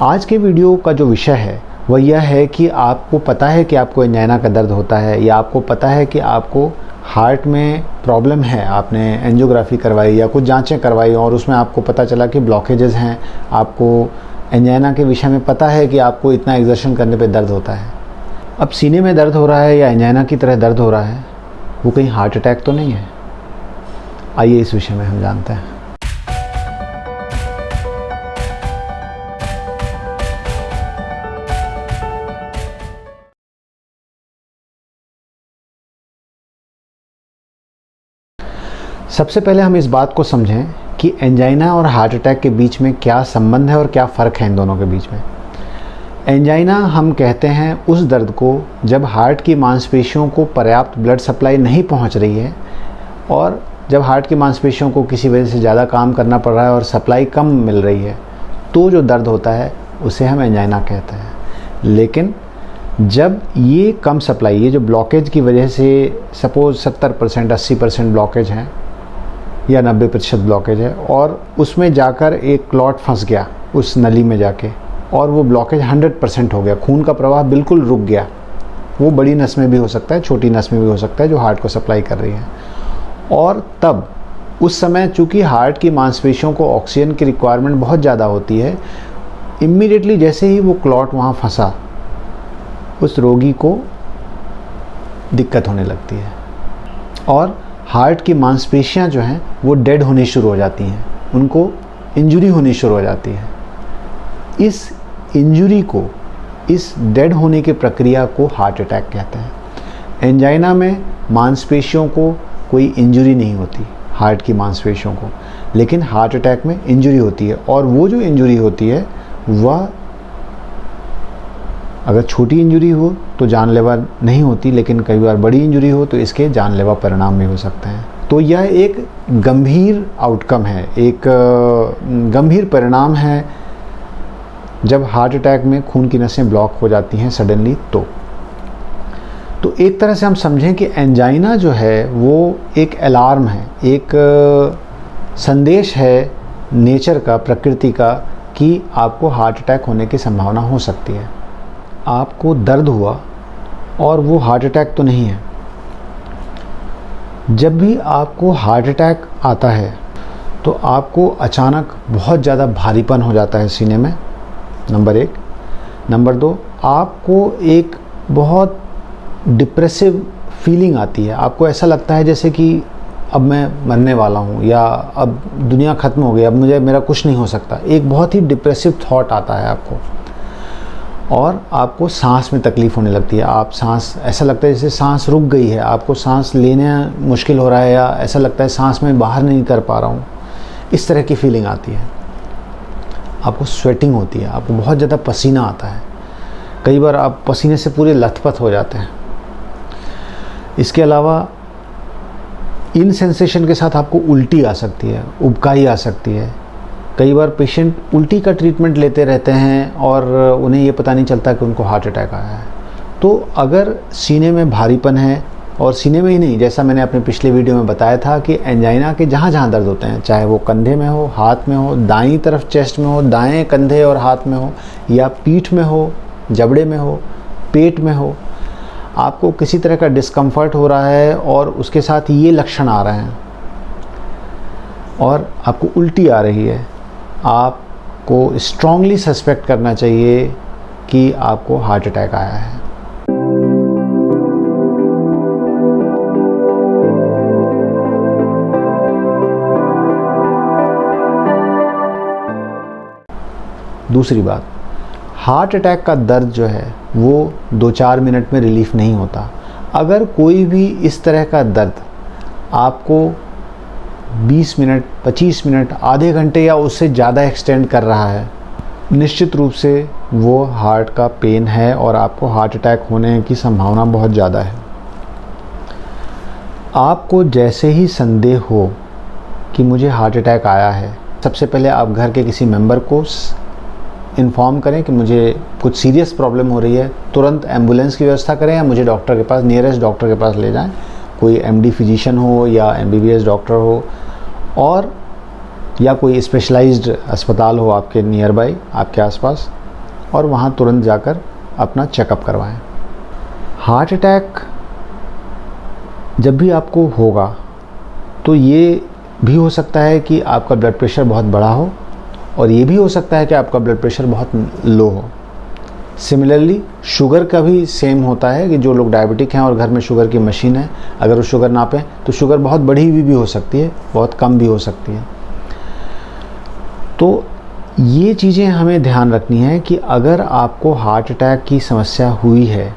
आज के वीडियो का जो विषय है वह यह है कि आपको पता है कि आपको एंजाइना का दर्द होता है या आपको पता है कि आपको हार्ट में प्रॉब्लम है, आपने एंजियोग्राफी करवाई या कुछ जांचें करवाई और उसमें आपको पता चला कि ब्लॉकेजेस हैं, आपको एंजाइना के विषय में पता है कि आपको इतना एक्सर्शन करने पे दर्द होता है। अब सीने में दर्द हो रहा है या एंजाइना की तरह दर्द हो रहा है, वो कहीं हार्ट अटैक तो नहीं है? आइए इस विषय में हम जानते हैं। सबसे पहले हम इस बात को समझें कि एंजाइना और हार्ट अटैक के बीच में क्या संबंध है और क्या फ़र्क है इन दोनों के बीच में। एंजाइना हम कहते हैं उस दर्द को जब हार्ट की मांसपेशियों को पर्याप्त ब्लड सप्लाई नहीं पहुंच रही है और जब हार्ट की मांसपेशियों को किसी वजह से ज़्यादा काम करना पड़ रहा है और सप्लाई कम मिल रही है, तो जो दर्द होता है उसे हम एंजाइना कहते हैं। लेकिन जब ये कम सप्लाई, ये जो ब्लॉकेज की वजह से सपोज़ 70% 80% ब्लॉकेज हैं या 90% ब्लॉकेज है और उसमें जाकर एक क्लॉट फंस गया उस नली में जाके और वो ब्लॉकेज 100% हो गया, खून का प्रवाह बिल्कुल रुक गया। वो बड़ी नस में भी हो सकता है, छोटी नस में भी हो सकता है जो हार्ट को सप्लाई कर रही है। और तब उस समय चूँकि हार्ट की मांसपेशियों को ऑक्सीजन की रिक्वायरमेंट बहुत ज़्यादा होती है, इमीडिएटली जैसे ही वो क्लॉट वहाँ फंसा, उस रोगी को दिक्कत होने लगती है और हार्ट की मांसपेशियां जो हैं वो डेड होनी शुरू हो जाती हैं, उनको इंजरी होनी शुरू हो जाती है। इस इंजरी को, इस डेड होने की प्रक्रिया को हार्ट अटैक कहते हैं। एंजाइना में मांसपेशियों को कोई इंजरी नहीं होती, हार्ट की मांसपेशियों को, लेकिन हार्ट अटैक में इंजरी होती है और वो जो इंजरी होती है वह अगर छोटी इंजरी हो तो जानलेवा नहीं होती, लेकिन कई बार बड़ी इंजरी हो तो इसके जानलेवा परिणाम भी हो सकते हैं। तो यह एक गंभीर आउटकम है, एक गंभीर परिणाम है जब हार्ट अटैक में खून की नसें ब्लॉक हो जाती हैं सडनली। तो एक तरह से हम समझें कि एंजाइना जो है वो एक अलार्म है, एक संदेश है नेचर का, प्रकृति का, कि आपको हार्ट अटैक होने की संभावना हो सकती है। आपको दर्द हुआ और वो हार्ट अटैक तो नहीं है। जब भी आपको हार्ट अटैक आता है तो आपको अचानक बहुत ज़्यादा भारीपन हो जाता है सीने में, नंबर 1। नंबर 2, आपको एक बहुत डिप्रेसिव फीलिंग आती है। आपको ऐसा लगता है जैसे कि अब मैं मरने वाला हूँ या अब दुनिया ख़त्म हो गई, अब मेरा कुछ नहीं हो सकता। एक बहुत ही डिप्रेसिव थॉट आता है आपको और आपको सांस में तकलीफ़ होने लगती है। आप सांस, ऐसा लगता है जैसे सांस रुक गई है, आपको सांस लेना मुश्किल हो रहा है या ऐसा लगता है सांस में बाहर नहीं कर पा रहा हूँ, इस तरह की फीलिंग आती है। आपको स्वेटिंग होती है, आपको बहुत ज़्यादा पसीना आता है, कई बार आप पसीने से पूरे लथपथ हो जाते हैं। इसके अलावा इन सेंसेशन के साथ आपको उल्टी आ सकती है, उबकाई आ सकती है। कई बार पेशेंट उल्टी का ट्रीटमेंट लेते रहते हैं और उन्हें ये पता नहीं चलता कि उनको हार्ट अटैक आया है। तो अगर सीने में भारीपन है, और सीने में ही नहीं, जैसा मैंने अपने पिछले वीडियो में बताया था कि एंजाइना के जहाँ जहाँ दर्द होते हैं, चाहे वो कंधे में हो, हाथ में हो, दाईं तरफ चेस्ट में हो, दाएं कंधे और हाथ में हो, या पीठ में हो, जबड़े में हो, पेट में हो, आपको किसी तरह का डिस्कम्फर्ट हो रहा है और उसके साथ ये लक्षण आ रहे हैं और आपको उल्टी आ रही है, आपको स्ट्रांगली सस्पेक्ट करना चाहिए कि आपको हार्ट अटैक आया है। दूसरी बात, हार्ट अटैक का दर्द जो है वो 2-4 मिनट में रिलीफ नहीं होता। अगर कोई भी इस तरह का दर्द आपको 20 मिनट, 25 मिनट, आधे घंटे या उससे ज़्यादा एक्सटेंड कर रहा है, निश्चित रूप से वो हार्ट का पेन है और आपको हार्ट अटैक होने की संभावना बहुत ज़्यादा है। आपको जैसे ही संदेह हो कि मुझे हार्ट अटैक आया है, सबसे पहले आप घर के किसी मेंबर को इन्फॉर्म करें कि मुझे कुछ सीरियस प्रॉब्लम हो रही है। तुरंत एम्बुलेंस की व्यवस्था करें या मुझे डॉक्टर के पास, नियरेस्ट डॉक्टर के पास ले जाएं, कोई एमडी फिजिशियन हो या एमबीबीएस डॉक्टर हो, और या कोई स्पेशलाइज्ड अस्पताल हो आपके नियर बाई, आपके आसपास, और वहाँ तुरंत जाकर अपना चेकअप करवाएं। हार्ट अटैक जब भी आपको होगा तो ये भी हो सकता है कि आपका ब्लड प्रेशर बहुत बड़ा हो, और ये भी हो सकता है कि आपका ब्लड प्रेशर बहुत लो हो। सिमिलरली शुगर का भी सेम होता है कि जो लोग डायबिटिक हैं और घर में शुगर की मशीन है, अगर वो शुगर नापें तो शुगर बहुत बढ़ी हुई भी हो सकती है, बहुत कम भी हो सकती है। तो ये चीज़ें हमें ध्यान रखनी है कि अगर आपको हार्ट अटैक की समस्या हुई है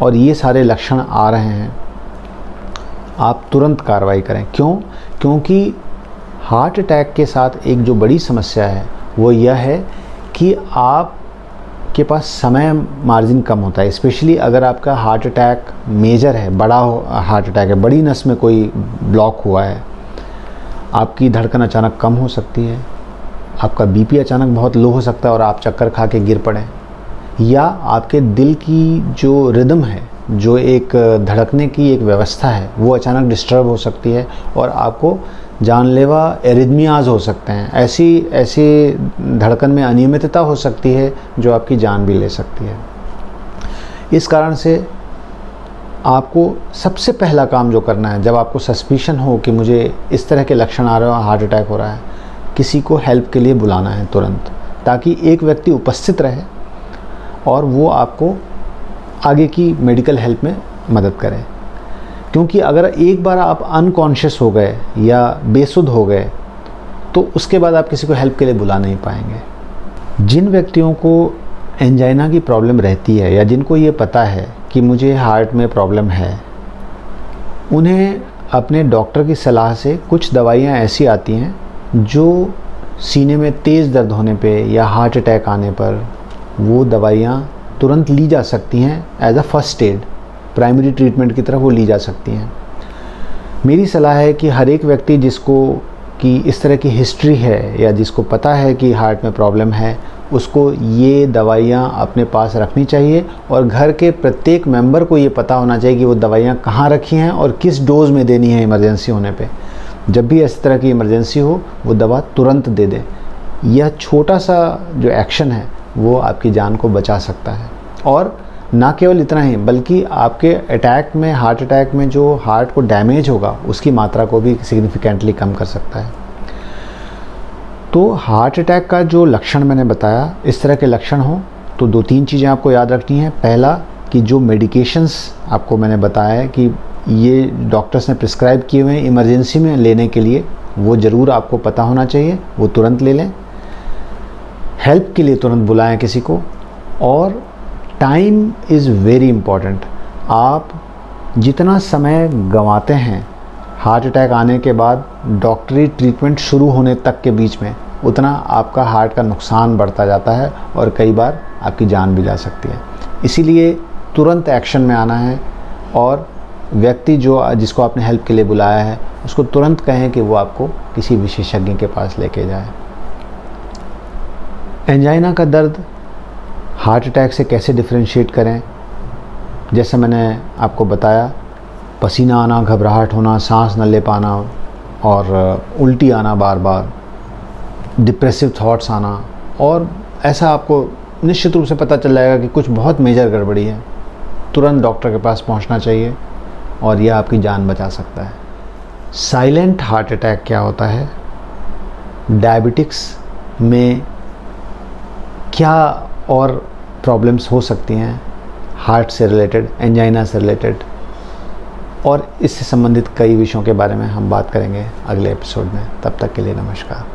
और ये सारे लक्षण आ रहे हैं, आप तुरंत कार्रवाई करें। क्यों? क्योंकि हार्ट अटैक के साथ एक जो बड़ी समस्या है वो यह है कि आपके पास समय मार्जिन कम होता है। स्पेशली अगर आपका हार्ट अटैक मेजर है, बड़ा हार्ट अटैक है, बड़ी नस में कोई ब्लॉक हुआ है, आपकी धड़कन अचानक कम हो सकती है, आपका बीपी अचानक बहुत लो हो सकता है और आप चक्कर खा के गिर पड़ें, या आपके दिल की जो रिदम है, जो एक धड़कने की एक व्यवस्था है, वो अचानक डिस्टर्ब हो सकती है और आपको जानलेवा एरिथमियाज़ हो सकते हैं। ऐसी धड़कन में अनियमितता हो सकती है जो आपकी जान भी ले सकती है। इस कारण से आपको सबसे पहला काम जो करना है, जब आपको सस्पिशन हो कि मुझे इस तरह के लक्षण आ रहे हो, हार्ट अटैक हो रहा है, किसी को हेल्प के लिए बुलाना है तुरंत, ताकि एक व्यक्ति उपस्थित रहे और वो आपको आगे की मेडिकल हेल्प में मदद करे। क्योंकि अगर एक बार आप अनकॉन्शियस हो गए या बेसुध हो गए तो उसके बाद आप किसी को हेल्प के लिए बुला नहीं पाएंगे। जिन व्यक्तियों को एंजाइना की प्रॉब्लम रहती है या जिनको ये पता है कि मुझे हार्ट में प्रॉब्लम है, उन्हें अपने डॉक्टर की सलाह से कुछ दवाइयाँ ऐसी आती हैं जो सीने में तेज़ दर्द होने पे या हार्ट अटैक आने पर वो दवाइयाँ तुरंत ली जा सकती हैं। As a first aid, primary treatment की तरफ वो ली जा सकती हैं। मेरी सलाह है कि हर एक व्यक्ति जिसको कि इस तरह की हिस्ट्री है या जिसको पता है कि हार्ट में प्रॉब्लम है, उसको ये दवाइयाँ अपने पास रखनी चाहिए और घर के प्रत्येक मेंबर को ये पता होना चाहिए कि वो दवाइयाँ कहाँ रखी हैं और किस डोज में देनी है इमरजेंसी होने पे। जब भी इस तरह की इमरजेंसी हो, वो दवा तुरंत दे दें। यह छोटा सा जो एक्शन है वो आपकी जान को बचा सकता है। और ना केवल इतना ही, बल्कि आपके अटैक में, हार्ट अटैक में जो हार्ट को डैमेज होगा उसकी मात्रा को भी सिग्निफिकेंटली कम कर सकता है। तो हार्ट अटैक का जो लक्षण मैंने बताया, इस तरह के लक्षण हो तो 2-3 चीज़ें आपको याद रखनी है। पहला कि जो मेडिकेशंस आपको मैंने बताया है कि ये डॉक्टर्स ने प्रिस्क्राइब किए हुए हैं इमरजेंसी में लेने के लिए, वो ज़रूर आपको पता होना चाहिए, वो तुरंत ले लें। हेल्प के लिए तुरंत बुलाएं किसी को। और टाइम इज़ वेरी इम्पॉर्टेंट। आप जितना समय गंवाते हैं हार्ट अटैक आने के बाद डॉक्टरी ट्रीटमेंट शुरू होने तक के बीच में, उतना आपका हार्ट का नुकसान बढ़ता जाता है और कई बार आपकी जान भी जा सकती है। इसीलिए तुरंत एक्शन में आना है और व्यक्ति जिसको आपने हेल्प के लिए बुलाया है उसको तुरंत कहें कि वो आपको किसी विशेषज्ञ के पास लेके जाए। एंजाइना का दर्द हार्ट अटैक से कैसे डिफरेंशिएट करें? जैसे मैंने आपको बताया, पसीना आना, घबराहट होना, सांस न ले पाना और उल्टी आना बार बार, डिप्रेसिव थॉट्स आना, और ऐसा आपको निश्चित रूप से पता चल जाएगा कि कुछ बहुत मेजर गड़बड़ी है। तुरंत डॉक्टर के पास पहुंचना चाहिए और यह आपकी जान बचा सकता है। साइलेंट हार्ट अटैक क्या होता है? डायबिटिक्स में क्या और प्रॉब्लम्स हो सकती हैं हार्ट से रिलेटेड, एंजाइना से रिलेटेड, और इससे संबंधित कई विषयों के बारे में हम बात करेंगे अगले एपिसोड में। तब तक के लिए नमस्कार।